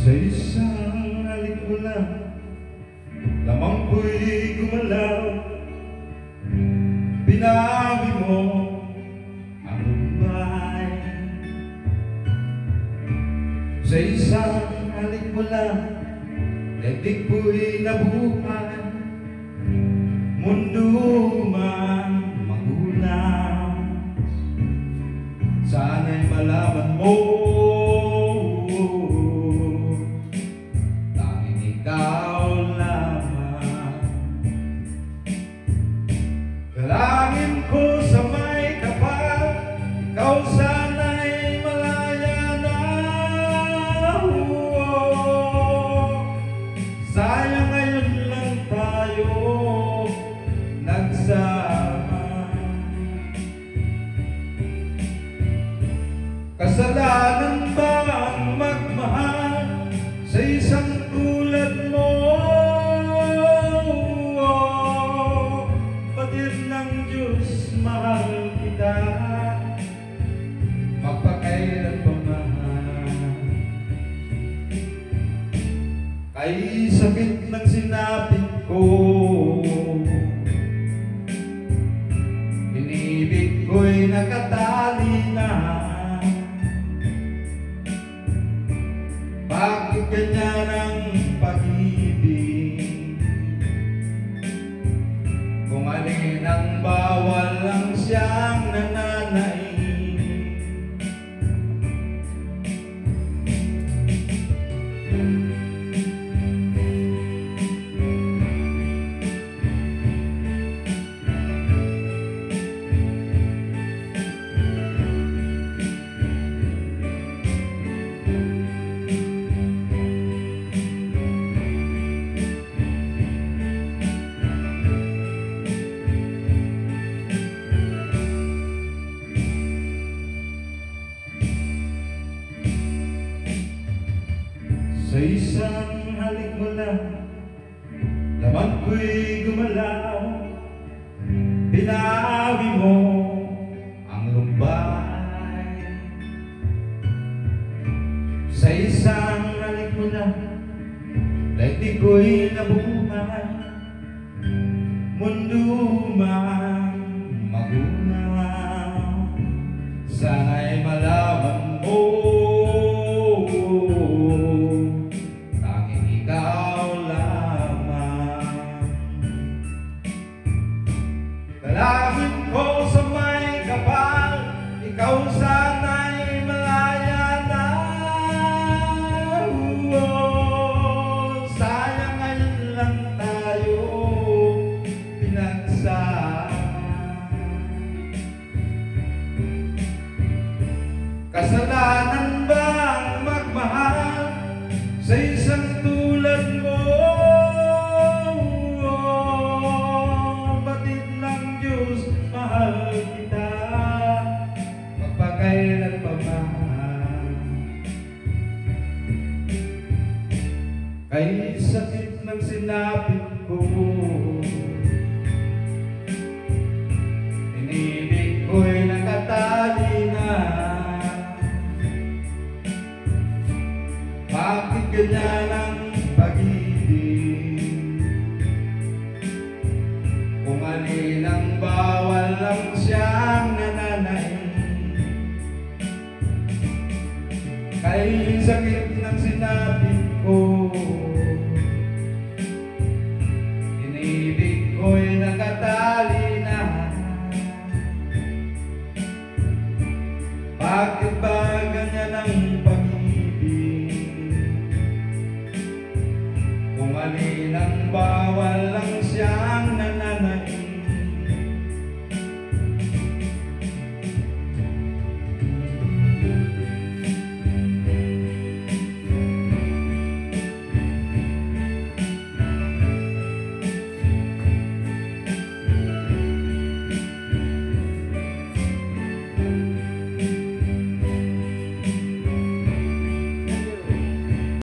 Sa isang halik mo lang, lamang ko'y gumalaw. Binawi mo ang lumbay. Sa isang halik mo lang, daigdig ko'y nabuhay. Mundo man magulang, sana'y malaman mo dalangin ko sa may kapal, ikaw sana'y malaya na. Sayang ngayon lang tayo nagsama. Kasalanan ba ang magmahal sa isang tulad mo? Mahal kita, magpakailan pa mahal. Kay sakit ng sinapit ko, inibig ko'y nakatali na. Bakit ganyan ang pag-ibig? Kung alin ang bawal lang siyang nananaig. Sa isang halik mo lang, laman ko'y gumalaw. Binawi mo ang lumbay. Sa isang halik mo lang, daigdig ko'y nabuhay. Mundo man magunaw, sana'y malaman mo dalangin ko sa may kapal, ikaw sana'y malaya na. Sayang ngayon lang tayo pinagsama. Kasalanan ba ang magmahal sa isang tulad mo? Mahal kita, magpakailan pa mahal. Kay sakit ng sinapit ko, inibig ko'y nakatali na. Bakit ganyan ang pag-ibig? Kung alin ang bawal lang siyang nananaig. Kay sakit ng sinapit ko, inibig ko'y nakatali na. Bakit ba